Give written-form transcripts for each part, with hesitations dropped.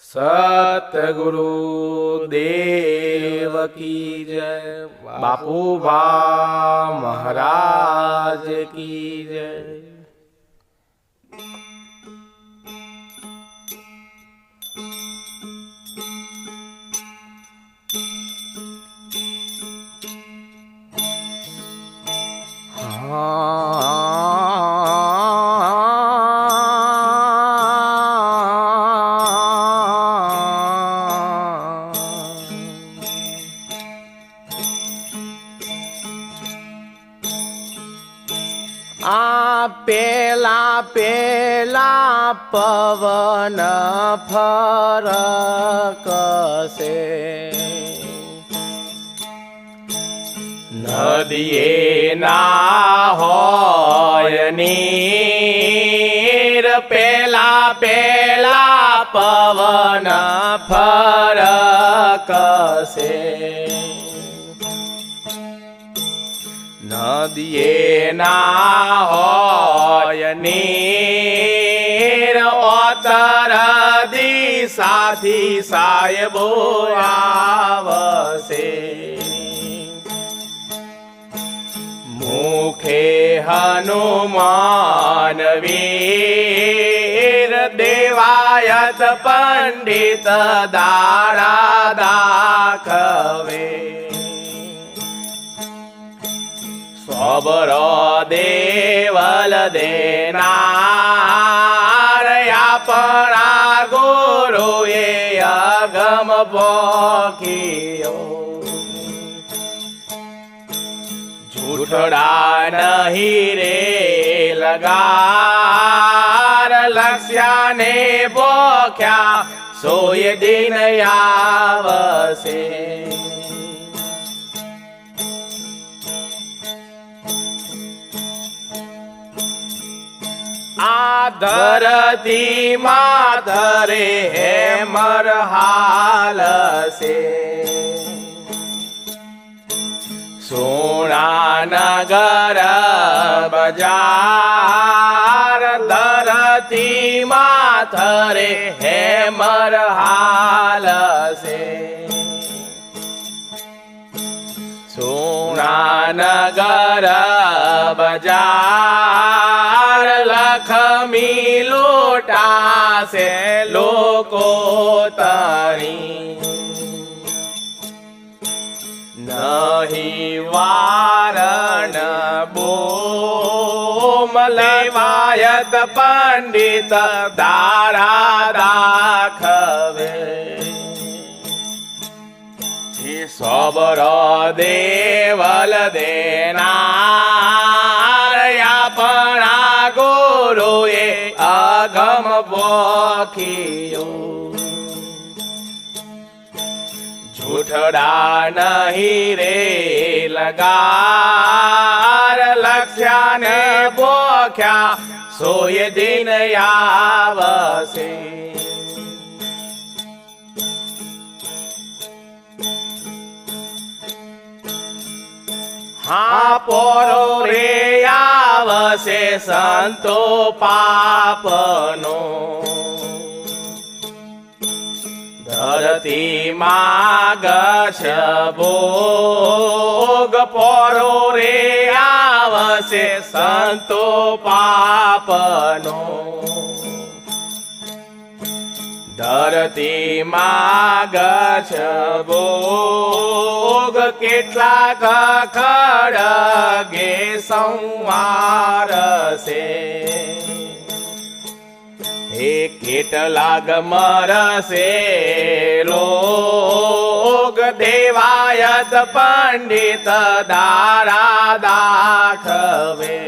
सतगुरु देव की जय। बापू भा महाराज की जय। पेला पेला पवन फरक से नदिये ना होय नीर। पेला पेला पवन फरक से नदिये ना होय नीर। ओतर दिशाथी साहेबो आवसे मुखे हनुमान वीर। देवायत पंडित दारा दाखवे सबरो देवल देनार। अपना गुरुए अगम पोखियो झूठड़ा नहीं रे लगार। लक्ष्या ने बोख्या सोय दिन आवसे धरती माधरे हेमर हाल से सोना नगर बाजार। धरती माधरे हेमर हाल से सोना नगर बाजार। लक्ष्मी लोटा से लोको तरी नहीं वारण बोम। लेवायत पंडित दारा दाखवे सबरो देवल देनार। अपना गुरुए अगम पोखियो झूठड़ा नहीं रे लगार। लक्ष्या ने बोख्या सोय दिन आवसे हाँ पोरो रे आवसे संतो पापनो। धरती मागछ भोग पोरो रे आवसे संतो पापनो। धरती मागछ भोग કેટલાક ખડગે સંવાર છે હે કેટલાક મરશે લોક દેવાયત પંડિત દારા દાખવે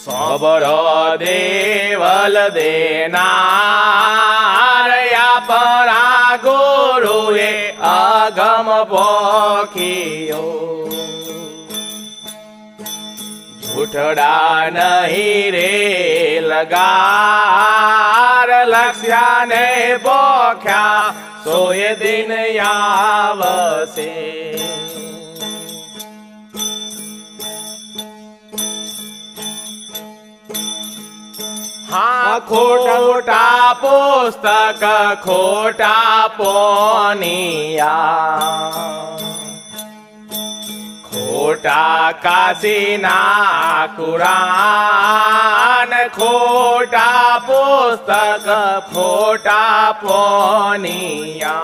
सबरो देवल देनार। अपना गुरुए अगम पोखियो झूठड़ा नहीं रे लगार। लक्ष्या ने बोख्या सोय दिन आवसे હા ખોટા પુસ્તક ખોટા પોનિયા ખોટા કાશીના કુરાન ખોટા પુસ્તક ખોટા પોનિયા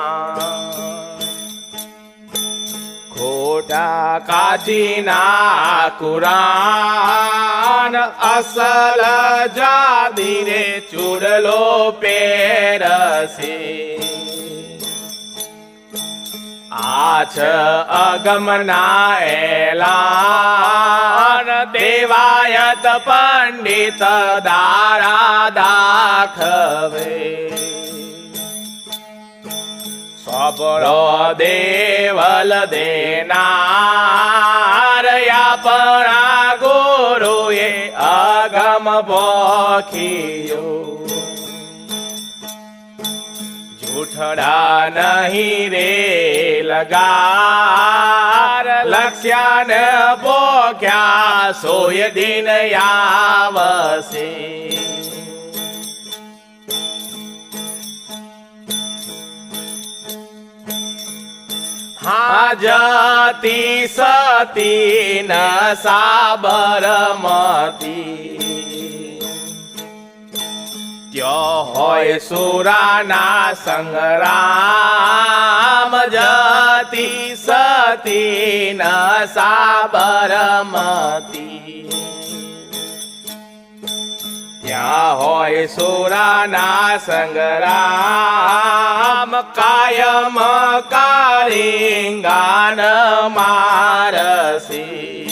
ખોટા કાશીના કુરાન અસલ જાદી રે ચૂડલો પહેરશે આછ અગમના એલાન દેવાયત પંડિત દારા દાખવે સબરો દેવલ દેનાર યાપણા ગુરુએ અગમ પોખિયો જૂઠડા નહીં રે લગાર લક્ષ્યાન પોખ્યા સોય દિન આવશે હા જતી સતી ન સાબરમતી ત્યો હોય સુરાના સંગ્રામ જતી સતી ન સાબરમતી ત્યાં હોય સુરાના સંગ્રામ કાયમ કાલિંગાન મારસી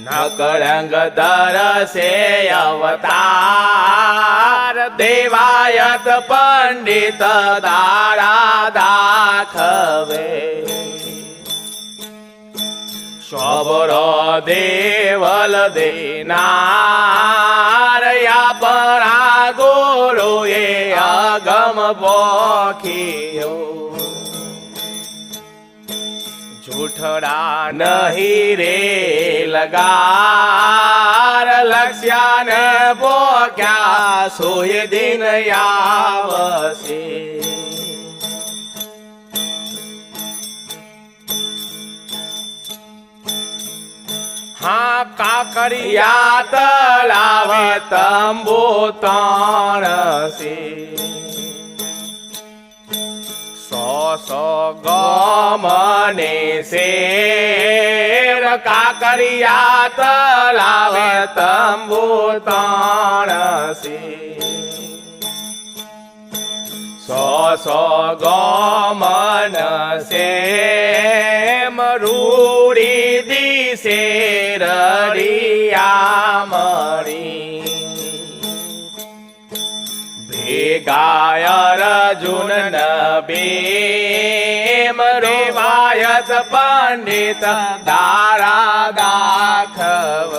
નકળંગ દરસે અવતાર દેવાયત પંડિત દારા દાખવે સબરો દેવલ દેનાર યાપણા ગુરુએ અગમ પોખિયો જૂઠડા નહીં રે લગાર લક્ષ્યાન પોખ્યા સોય દિન આવશે હા કાકરિયા તળાવ તંબુ તણસે સો ગમને શેર કાકરિયા તળાવ તંબુ તણસે સો ગમન સેમ રૂડી દિશે રડિયા મળી ભેગા અર્જુન નબીમ રેવાયત પંડિત દારા દાખવ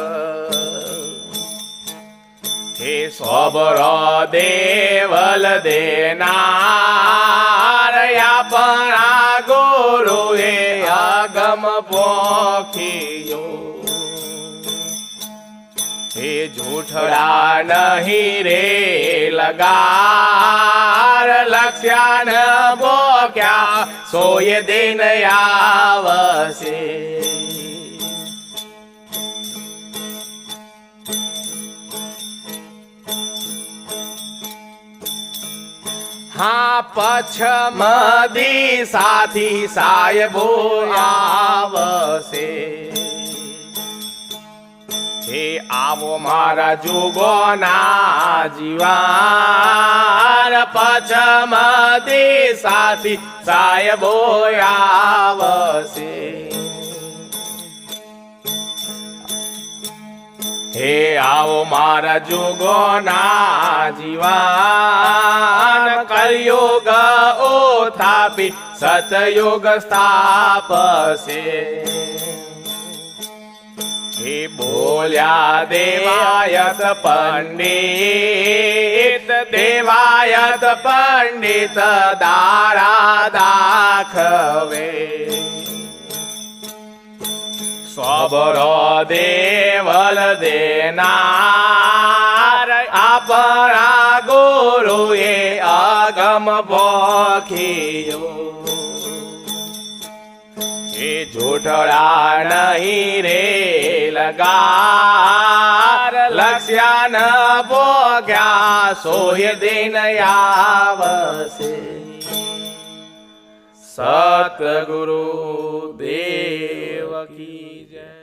હે સબરો દેવલ દેનાર યાપણા ગુરુએ અગમ પોખિયો હે જૂઠડા નહીં રે લગાર લક્ષ્યાન પોખ્યા સોય દિન આવશે હા પછમ દિશાથી સાહેબો આવશે હે આવો મારા જુગોના જીવાન પછમ દિશાથી સાહેબો આવશે હે આવો મારા જુગોના જીવાન કલયુગ ઓ થાપી સતયુગ સ્થાપશે હે બોલ્યા દેવાયત પંડિત દેવાયત પંડિત દારા દાખવે સ્વબરો દેવલ દેનાર આપણા ગુરુએ આગમ પોખિયો એ જોઠળા નહીં રે લગાર લક્ષ્યાન પોગ્યા સોય દિન આવશે સતગુરુ દેવ કી જય.